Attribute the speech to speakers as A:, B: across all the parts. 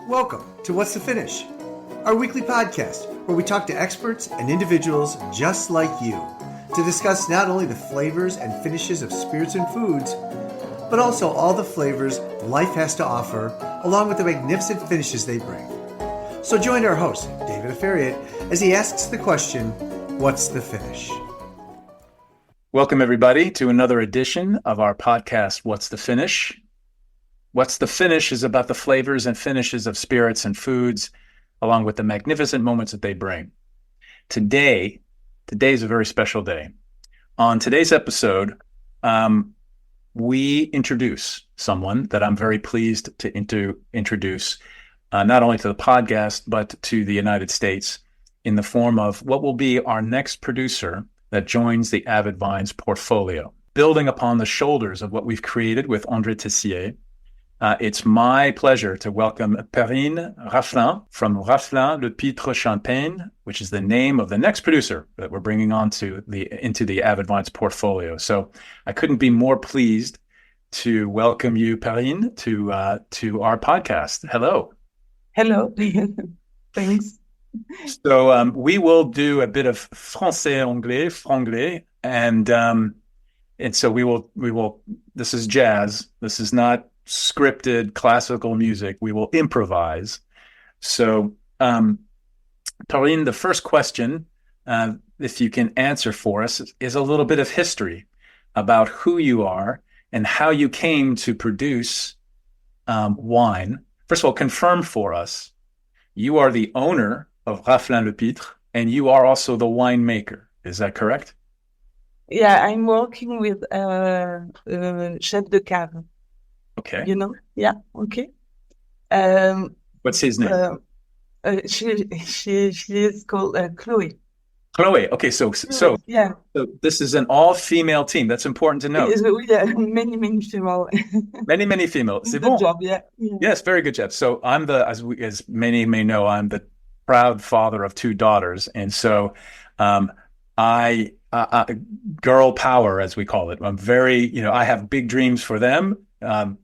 A: Welcome to What's the Finish, our weekly podcast where we talk to experts and individuals just like you to discuss not only the flavors and finishes of spirits and foods, but also all the flavors life has to offer, along with the magnificent finishes they bring. So join our host, David Afariat, as he asks the question, what's the finish?
B: Welcome, everybody, to another edition of our podcast, What's the Finish? What's the Finish is about the flavors and finishes of spirits and foods, along with the magnificent moments that they bring. Today is a very special day. On today's episode, we introduce someone that I'm very pleased to introduce, not only to the podcast, but to the United States in the form of what will be our next producer that joins the Avid Vines portfolio. Building upon the shoulders of what we've created with André Tessier, it's my pleasure to welcome Perrine Rafflin from Rafflin-Lepitre Champagne, which is the name of the next producer that we're bringing into the Avid Vines portfolio. So I couldn't be more pleased to welcome you, Perrine, to our podcast. Hello.
C: Hello. Thanks.
B: So we will do a bit of français-anglais, franglais, and so we will. This is jazz. This is not scripted classical music. We will improvise. So, Perrine, the first question, if you can answer for us, is a little bit of history about who you are and how you came to produce wine. First of all, confirm for us, you are the owner of Rafflin-Lepitre, and you are also the winemaker. Is that correct?
C: Yeah, I'm working with chef de cave.
B: Okay.
C: You know? Yeah. Okay.
B: What's his name?
C: She is called Chloe.
B: Chloe. Okay. So
C: yeah.
B: So this is an all-female team. That's important to know.
C: Yeah, many female.
B: Many female. C'est
C: Good
B: bon.
C: job. Yeah.
B: Yes, very good job. So I'm as many may know, I'm the proud father of two daughters, and so I girl power, as we call it. I'm very, I have big dreams for them.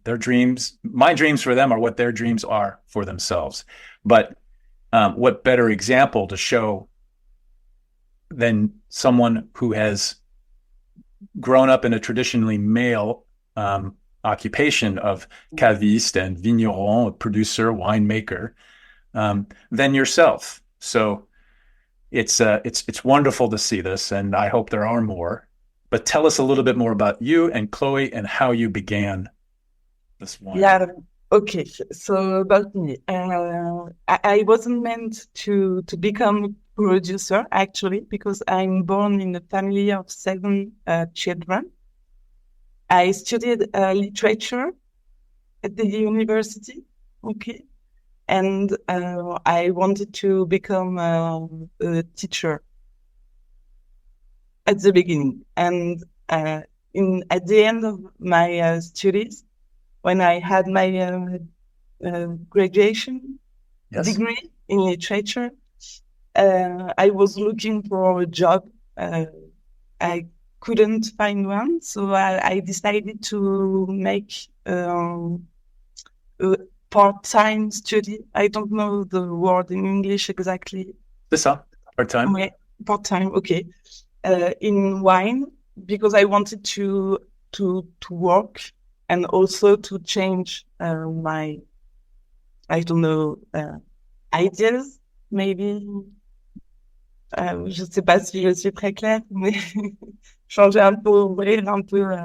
B: Their dreams, my dreams for them are what their dreams are for themselves. But what better example to show than someone who has grown up in a traditionally male occupation of caviste and vigneron, producer, winemaker, than yourself. So it's wonderful to see this, and I hope there are more. But tell us a little bit more about you and Chloe and how you began this wine.
C: Yeah. Okay. So about me, I wasn't meant to become a producer actually, because I'm born in a family of 7 children. I studied literature at the university. Okay. And I wanted to become a teacher at the beginning. And at the end of my studies, when I had my graduation degree in literature, I was looking for a job. I couldn't find one, so I decided to make a part-time study. I don't know the word in English exactly.
B: C'est ça, part-time.
C: Okay, part-time, okay. In wine, because I wanted to work and also to change my, I don't know, ideas, maybe. Je sais pas si je suis très claire, mais changer un peu, ouvrir un peu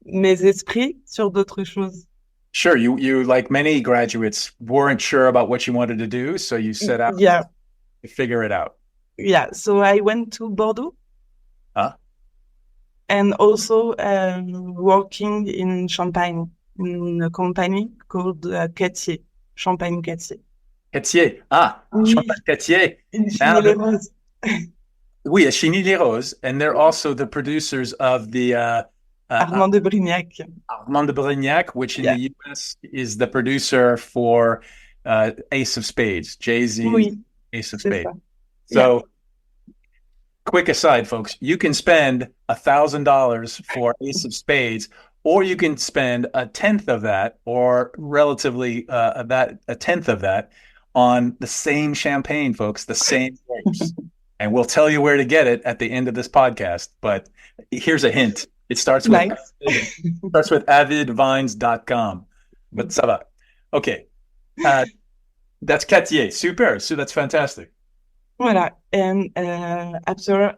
C: mes esprits sur d'autres choses.
B: Sure, you like many graduates weren't sure about what you wanted to do, so you set out to figure it out.
C: Yeah, so I went to Bordeaux. And also working in Champagne in a company called Cattier, Champagne Cattier.
B: Cattier,
C: Oui.
B: Champagne Cattier.
C: In Chigny-les-Roses.
B: Oui, at Chigny-les-Roses, and they're also the producers of the
C: Armand de Brignac.
B: Armand de Brignac, which in the U.S. is the producer for Ace of Spades, Jay-Z, Ace of Spades. So quick aside, folks, you can spend $1,000 for Ace of Spades or you can spend a tenth of that, or relatively a tenth of that, on the same champagne, folks, the same grapes. And we'll tell you where to get it at the end of this podcast. But here's a hint. It starts with
C: Nice.
B: avidvines.com. But ça va. Okay. That's Cartier. Super. So that's fantastic.
C: Voilà. And after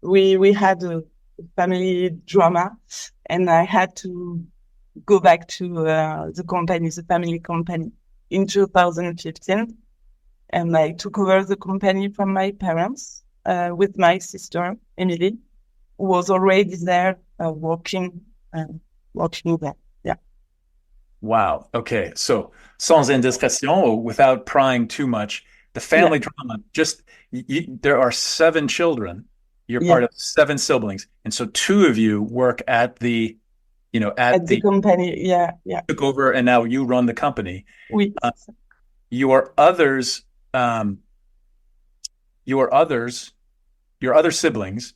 C: we had a family drama, and I had to go back to the company, the family company, in 2015. And I took over the company from my parents with my sister, Emily, who was already there working there. Yeah.
B: Wow. Okay. So, sans indiscrétion, without prying too much, the family drama, just there are 7 children. You're part of 7 siblings. And so 2 of you work at the, at the
C: company. Yeah. Yeah.
B: Took over, and now you run the company.
C: Oui.
B: Your others, your other siblings,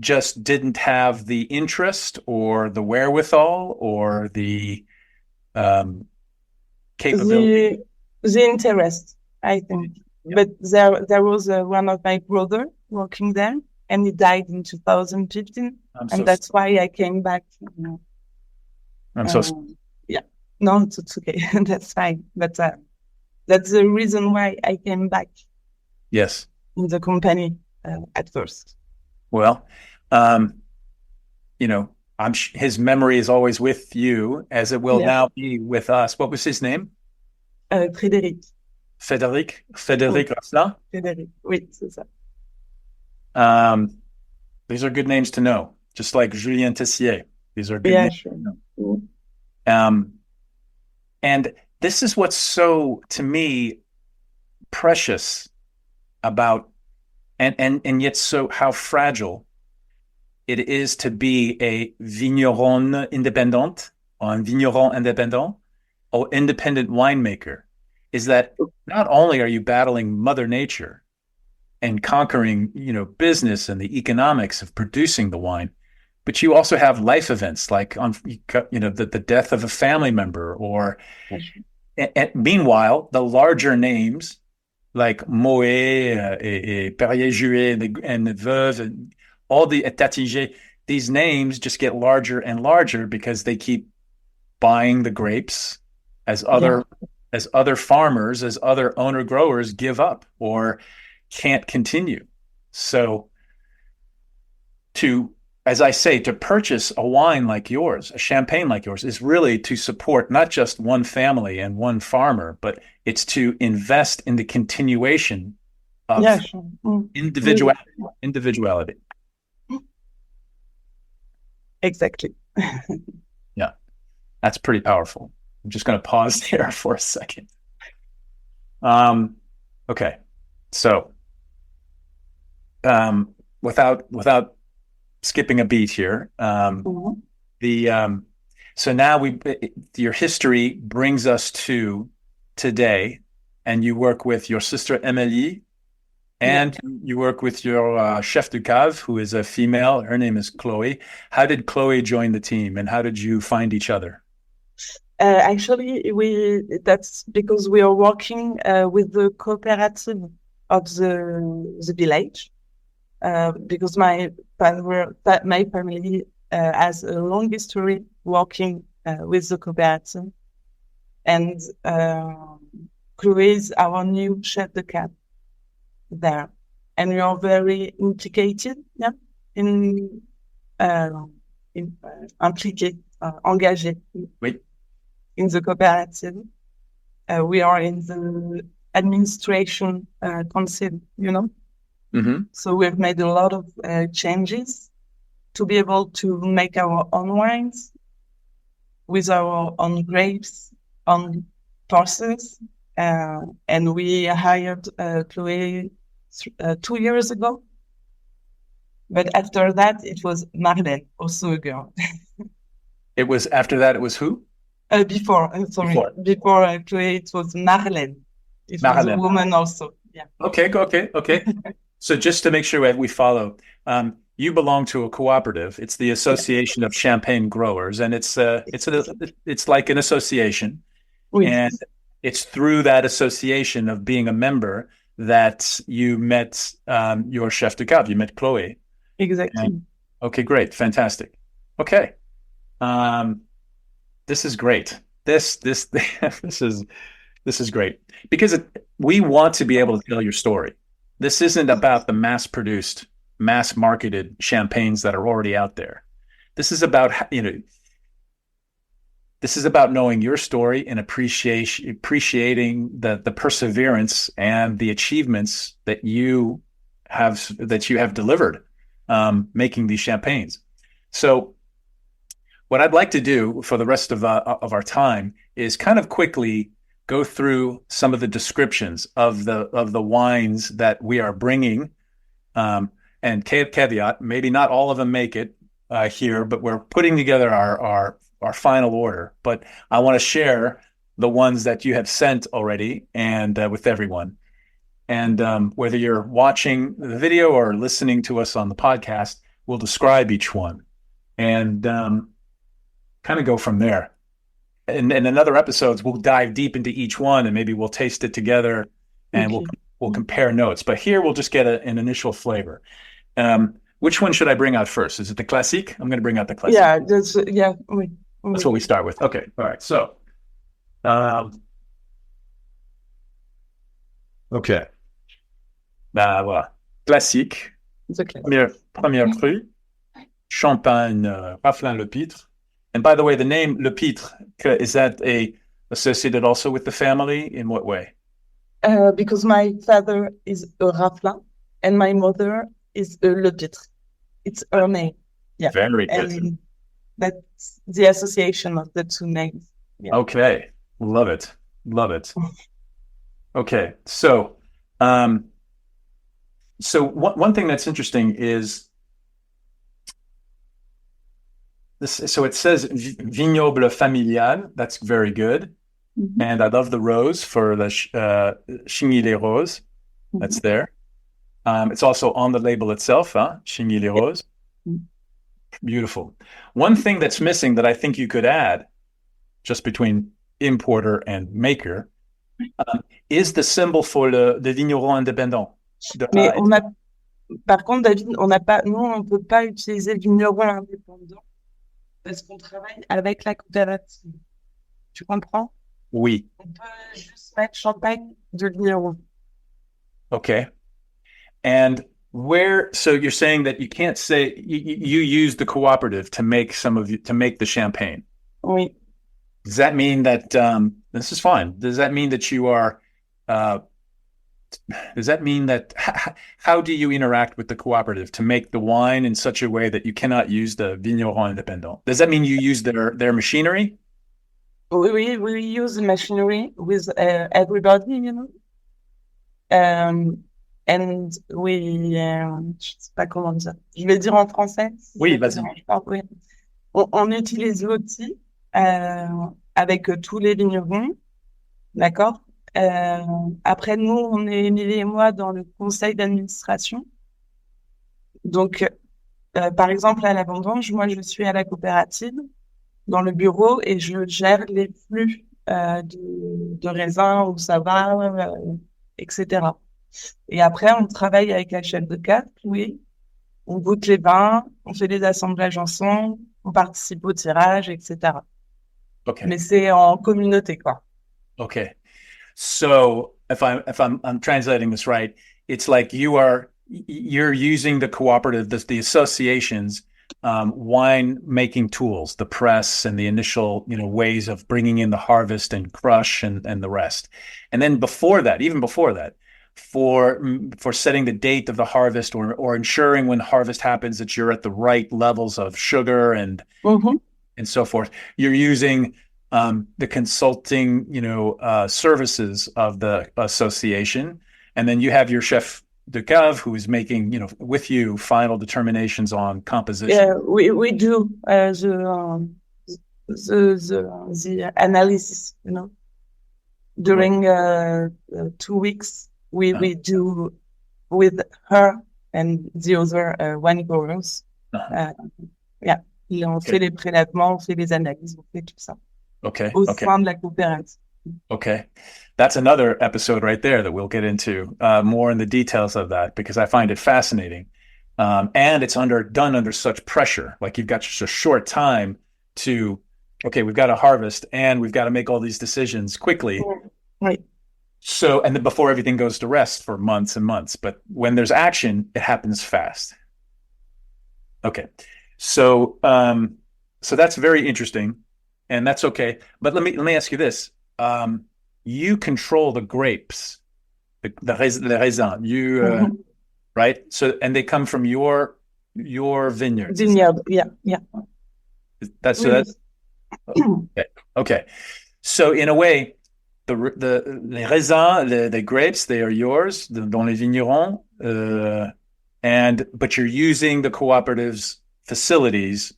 B: just didn't have the interest or the wherewithal or the capability.
C: The interest, I think. Yeah. But there was one of my brother working there, and he died in 2015, and that's why I came back.
B: I'm so sorry.
C: Yeah, no, it's okay. That's fine. But that's the reason why I came back.
B: Yes.
C: In the company at first.
B: Well, his memory is always with you, as it will now be with us. What was his name?
C: Frédéric.
B: Frédéric Rafflin?
C: Frédéric, oui, c'est ça.
B: These are good names to know, just like Julien Tessier. These are good names.
C: Sure.
B: To know. And this is what's so, to me, precious about, and yet so how fragile it is to be a vigneron indépendante, or un vigneron indépendant, or independent winemaker, is that not only are you battling Mother Nature and conquering, business and the economics of producing the wine, but you also have life events like the death of a family member, or and meanwhile the larger names like Moët, Perrier-Jouët, and Veuve, and all the Tattinger, these names just get larger and larger because they keep buying the grapes as other farmers, as other owner growers give up or can't continue. So as I say, to purchase a wine like yours, a champagne like yours, is really to support not just one family and one farmer, but it's to invest in the continuation of individuality.
C: Exactly.
B: Yeah, that's pretty powerful. I'm just going to pause there for a second. Okay, so without skipping a beat here, so now your history brings us to today, and you work with your sister Emily, and you work with your chef de cave, who is a female. Her name is Chloe. How did Chloe join the team, and how did you find each other?
C: Actually, that's because we are working with the cooperative of the village. Because my family has a long history working with the cooperative, and Chloe is our new chef de cave there, and we are very implicated, engagé in the cooperative. We are in the administration council,
B: Mm-hmm.
C: So we've made a lot of changes to be able to make our own wines with our own grapes, own process. And we hired Chloe 2 years ago. But after that, it was Marlène, also a girl.
B: It was after that, it was who?
C: Before Chloe, it was Marlène. It was a woman also. Yeah.
B: Okay. So just to make sure we follow, you belong to a cooperative. It's the Association of Champagne Growers, and it's like an association,
C: Oui,
B: and it's through that association of being a member that you met your chef de cave. You met Chloe.
C: exactly.
B: And, okay, great, fantastic. Okay, this is great. This this is great because we want to be able to tell your story. This isn't about the mass-produced, mass-marketed champagnes that are already out there. This is about, this is about knowing your story and appreciating the perseverance and the achievements that you have delivered, making these champagnes. So what I'd like to do for the rest of our time is kind of quickly go through some of the descriptions of the wines that we are bringing. And caveat, maybe not all of them make it here, but we're putting together our final order. But I want to share the ones that you have sent already and with everyone. And whether you're watching the video or listening to us on the podcast, we'll describe each one and kind of go from there. And in other episodes, we'll dive deep into each one and maybe we'll taste it together and we'll compare notes. But here we'll just get an initial flavor. Which one should I bring out first? Is it the classique? I'm going to bring out the classique.
C: Yeah,
B: That's what we start with. Okay, all right. So, okay. Voilà. Classique. Premier Cru Champagne Rafflin-Lepitre. And by the way, the name Lepitre, is that associated also with the family? In what way?
C: Because my father is a Rafflin and my mother is a Lepitre. It's her name. Yeah.
B: Very good.
C: And that's the association of the two names. Yeah.
B: Okay. Love it. Love it. Okay. So, one thing that's interesting is this. So it says vignoble familial. That's very good. Mm-hmm. And I love the rose for the Chigny-les-Roses. Mm-hmm. That's there. It's also on the label itself, Chigny-les-Roses. Mm-hmm. Beautiful. One thing that's missing that I think you could add, just between importer and maker, is the symbol for the vigneron indépendant.
C: Mais par contre, David, nous, on peut pas utiliser vigneron indépendant parce qu'on travaille avec la coopérative. Tu comprends?
B: Oui.
C: On peut juste mettre champagne de vigneron.
B: Okay. And so you're saying that you can't say you use the cooperative to make the champagne.
C: Oui.
B: Does that mean that this is fine? Does that mean that you are? Does that mean that how do you interact with the cooperative to make the wine in such a way that you cannot use the vigneron indépendant? Does that mean you use their machinery?
C: We use the machinery with everybody, and we, je sais pas comment dire. Je vais dire en français.
B: Oui, vas-y.
C: Oui. On utilise l'outil avec tous les vignerons, d'accord? Après, nous, on est Émilie et moi dans le conseil d'administration. Donc, par exemple, à la vendange, moi, je suis à la coopérative dans le bureau et je gère les flux de raisins, où ça va, etc. Et après, on travaille avec la chef de cave, oui. On goûte les vins, on fait des assemblages ensemble, on participe au tirage, etc.
B: Okay.
C: Mais c'est en communauté, quoi.
B: Okay. So if I'm translating this right, it's like you're using the cooperative, the association's wine making tools, the press and the initial ways of bringing in the harvest and crush and the rest, and then even before that, for setting the date of the harvest or ensuring when harvest happens that you're at the right levels of sugar and and so forth. You're using the consulting, services of the association, and then you have your chef de cave who is making, with you final determinations on composition.
C: Yeah, we do the analysis, during 2 weeks. We do with her and the other wine growers.
B: Uh-huh.
C: Yeah, et on fait les prélèvements, on fait les analyses, on fait tout ça.
B: Okay.
C: Au
B: Okay.
C: sein de la coopérative.
B: Okay. That's another episode right there that we'll get into more in the details of that, because I find it fascinating. And it's done under such pressure. Like you've got just a short time to, okay, we've got to harvest and we've got to make all these decisions quickly.
C: Right.
B: So, and then before everything goes to rest for months and months, but when there's action, it happens fast. Okay. So, so that's very interesting, and that's okay. But let me ask you this. You control the grapes, the raisin. You, right? So, and they come from your vineyards.
C: Vineyard, yeah.
B: That's so that's okay. Okay. So in a way, les raisins, the grapes, they are yours, dans les vignerons, but you're using the cooperative's facilities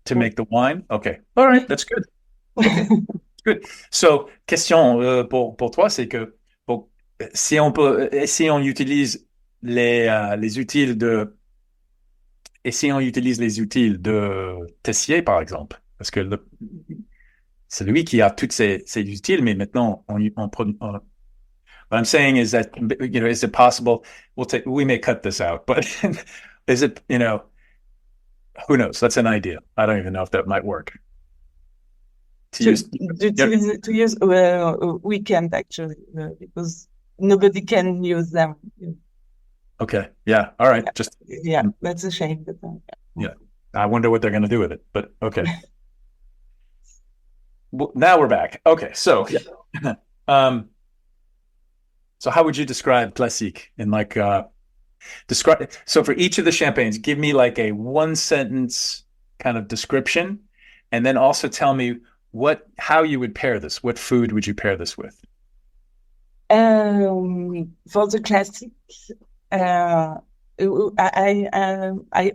B: to make the wine. Okay. All right. That's good. Okay. Good. So, question pour toi, c'est que bon, si on utilise les utiles les utiles de Tessier, par exemple, parce que c'est lui qui a toutes ces utiles, mais maintenant on produit. What I'm saying is that, you know, is it possible? We may cut this out, but is it, you know, who knows? That's an idea. I don't even know if that might work.
C: To use, we can't actually, because nobody can use them.
B: Okay. Yeah. All right.
C: Yeah, that's a shame. But,
B: yeah. I wonder what they're going to do with it, but okay. Well, now we're back. Okay. So, so how would you describe Classique in like, so for each of the champagnes, give me like a one sentence kind of description, and then also tell me how you would pair this. What food would you pair this with?
C: For the Classique, I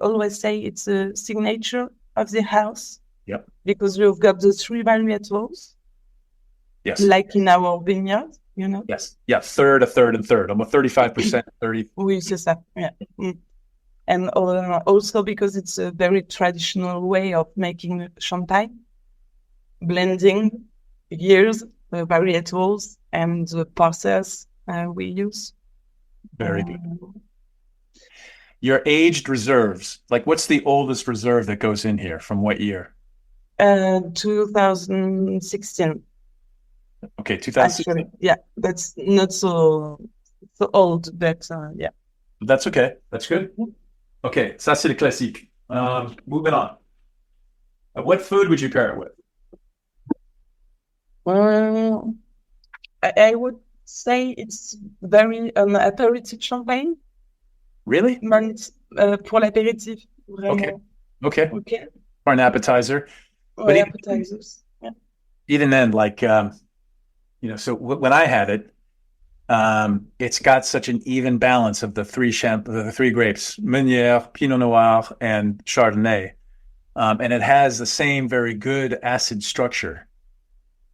C: always say it's a signature of the house.
B: Yep.
C: Because we've got the 3 varietals.
B: Yes.
C: Like in our vineyard, you know.
B: Yes. Yeah. Third, a third, and third. Almost 35%, 30.
C: Oui, c'est ça. Yeah. And also because it's a very traditional way of making champagne, blending years, varietals, and the process we use.
B: Very good. Your aged reserves, like what's the oldest reserve that goes in here? From what year?
C: 2016.
B: Okay, 2016.
C: Actually, yeah, that's not so old, but yeah.
B: That's okay. That's good. Okay, ça c'est le classique. Moving on. What food would you pair it with?
C: Well, I would say it's very an aperitif champagne.
B: Really?
C: Pour l'apéritif.
B: Okay. Okay.
C: Okay.
B: For an appetizer. But
C: appetizers. Yeah.
B: Even then, like, you know, so when I had it, it's got such an even balance of the three grapes, Meunier, Pinot Noir, and Chardonnay. And it has the same very good acid structure.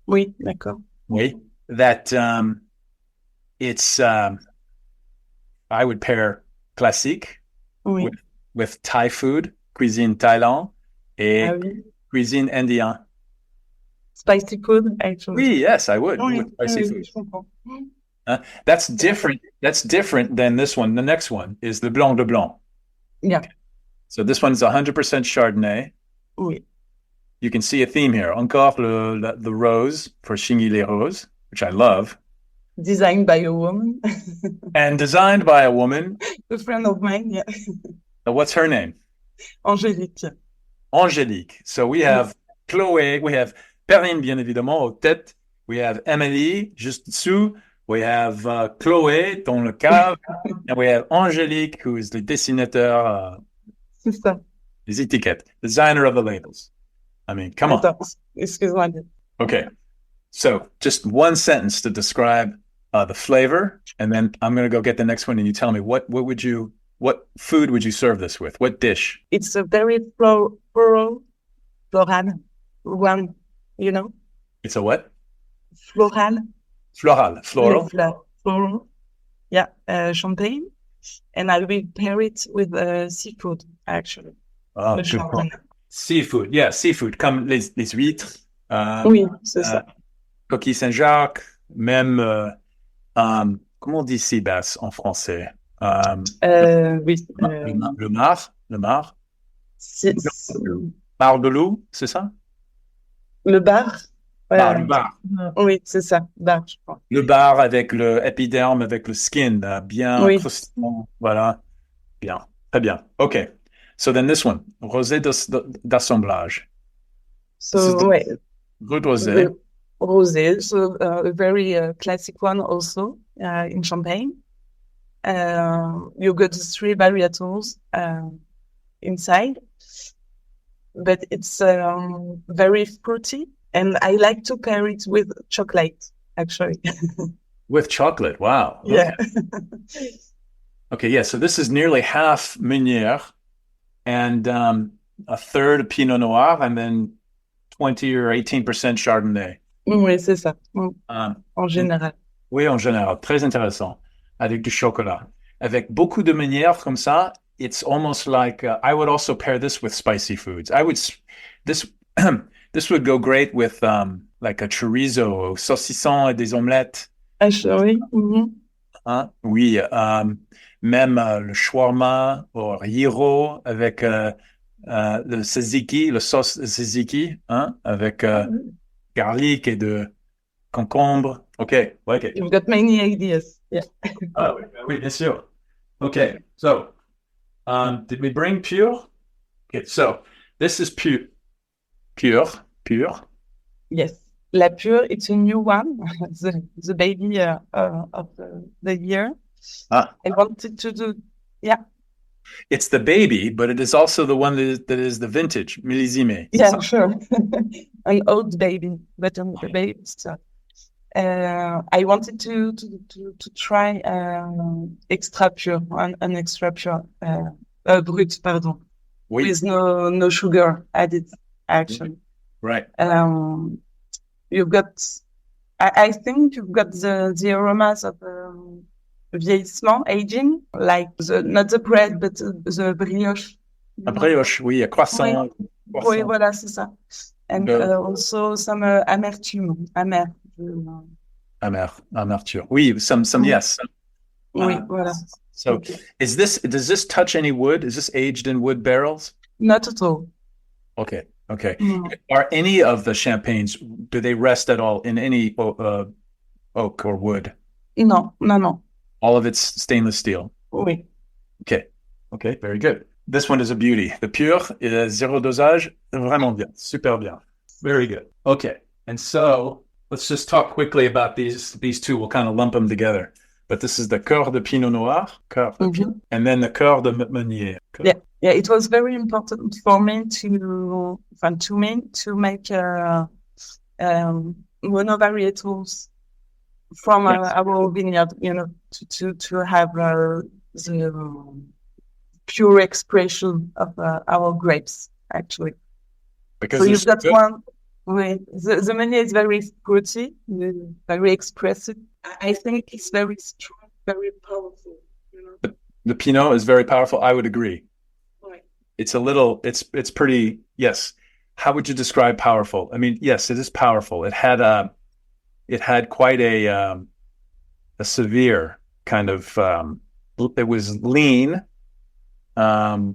C: Oui, d'accord.
B: Oui. That it's, I would pair Classique with Thai food, cuisine Thailand, et cuisine Indian.
C: Spicy food, actually.
B: Oui, yes, I would. With spicy food. That's different. That's different than this one. The next one is the Blanc de Blanc.
C: Yeah.
B: So this one's 100% Chardonnay.
C: Oui.
B: You can see a theme here. Encore the rose for Chigny-les-Roses, which I love.
C: Designed by a woman.
B: And designed by a woman.
C: A friend of mine, yeah.
B: What's her name?
C: Angélique.
B: Angélique. So we have Chloé, we have Perrine, bien évidemment, aux têtes. We have Emily, juste dessous. We have Chloé, dans le cave. And we have Angélique, who is the dessinateur,
C: C'est ça.
B: des étiquettes, designer of the labels. I mean, come on.
C: Excuse-moi.
B: Okay. So just one sentence to describe the flavor, and then I'm going to go get the next one, and you tell me what food would you serve this with? What dish?
C: It's a very floral one, you know?
B: It's a what?
C: Floral.
B: Floral.
C: Floral. Yeah, champagne. and I will pair it with seafood, actually.
B: Oh,
C: Le
B: good point.
C: champagne.
B: Seafood, yeah, seafood, comme les huîtres,
C: Oui, c'est ça.
B: coquille Saint-Jacques, même, comment on dit sea bass en français?
C: Oui.
B: Le mar,
C: Si-
B: le
C: si-
B: mar de loup, c'est ça?
C: le bar.
B: Le bar.
C: Oui, c'est ça. Bar, je crois.
B: Le bar avec le épiderme, avec le skin, là, bien
C: Oui.
B: croustillant, voilà, bien, très bien. Okay, so then this one, rosé d'assemblage. This is
C: So,
B: the
C: ouais,
B: Brut rosé.
C: the rosé. So, a very classic one also in Champagne. You got the three varietals inside, but it's very fruity, and I like to pair it with chocolate, actually.
B: With chocolate, wow.
C: Yeah.
B: Okay, yeah, so this is nearly half Meunier and a third Pinot Noir and then 20 or 18% Chardonnay.
C: Oui, c'est ça. En
B: And
C: général.
B: oui, en général, très intéressant. Avec du chocolat. Avec beaucoup de Meunier comme ça, it's almost like I would also pair this with spicy foods. This this would go great with like a chorizo, au saucisson et des omelettes.
C: Ah, oui.
B: Hein? Oui, même le shawarma ou gyro avec le tzatziki, le sauce tzatziki, hein? Avec garlic et de concombre. OK, ouais, OK.
C: You've got many ideas. Yeah.
B: Ah, oui, oui, bien sûr. OK, so did we bring pure? Okay, so this is pure. Pure.
C: Yes. La Pure, it's a new one, the baby of the year.
B: Ah.
C: I wanted to do, yeah.
B: It's the baby, but it is also the one that is the vintage, millésime.
C: Yeah, sure. An old baby, but the baby stuff. I wanted to try extra pure, an extra pure, brut, pardon,
B: Oui.
C: with no sugar added, actually.
B: Right.
C: You've got, I think you've got the aromas of vieillissement, aging, like not the bread, but the brioche.
B: Un brioche, oui, a croissant.
C: Oui,
B: croissant.
C: oui, voilà, c'est ça. And also some amertume, amer.
B: Amerture. Oui, some yes.
C: Oui, voilà.
B: So does this touch any wood? Is this aged in wood barrels?
C: Not at all.
B: Okay. Are any of the champagnes, do they rest at all in any oak or wood?
C: No.
B: All of it's stainless steel.
C: Oui.
B: Okay, very good. This one is a beauty. The Pure is zéro dosage. Vraiment bien. Super bien. Very good. Okay. And so let's just talk quickly about these two. We'll kind of lump them together. But this is the Cœur de Pinot Noir, and then the Cœur de Meunier.
C: Yeah, it was very important for me to make monovarietals from our vineyard, to have the pure expression of our grapes, actually.
B: Because
C: so you've got good. One. The Meunier is very fruity, very expressive. I think it's very strong, very powerful.
B: The Pinot is very powerful. I would agree.
C: Right.
B: It's pretty. Yes. How would you describe powerful? I mean, yes, it is powerful. It had quite a severe kind of. It was lean. But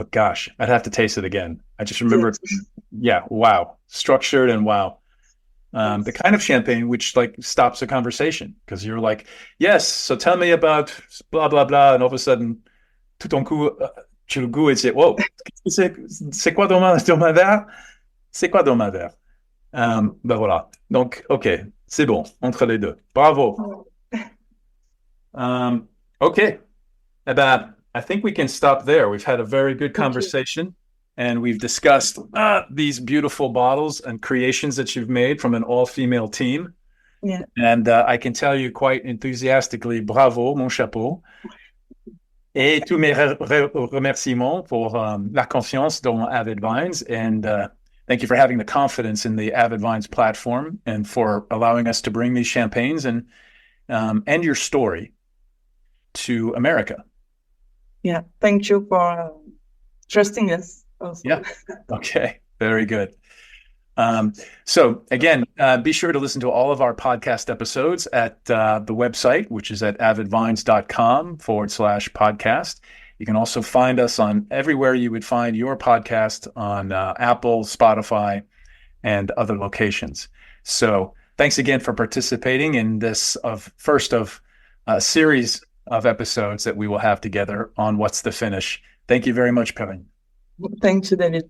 B: gosh, I'd have to taste it again. I just remember, wow, structured and wow. The kind of champagne which like stops a conversation because you're like, yes, so tell me about blah, blah, blah. And all of a sudden, tout d'un coup, tu le goût et tu dis, wow, c'est quoi dans ma verre? C'est quoi dans ma verre? Ben voilà. Donc, OK, c'est bon, entre les deux. Bravo. OK. Eh ben, I think we can stop there. We've had a very good conversation. And we've discussed these beautiful bottles and creations that you've made from an all-female team.
C: Yeah.
B: And I can tell you quite enthusiastically, bravo, mon chapeau. Et tous mes remerciements pour la confiance dans Avid Vines. And thank you for having the confidence in the Avid Vines platform and for allowing us to bring these champagnes and your story. to America.
C: Yeah. Thank you for trusting us also.
B: Yeah. Okay. Very good. So again, be sure to listen to all of our podcast episodes at the website, which is at avidvines.com/podcast. You can also find us on everywhere you would find your podcast on Apple, Spotify, and other locations. So thanks again for participating in this first of a series of episodes that we will have together on What's the Finish. Thank you very much, Perrine.
C: Thank you, David.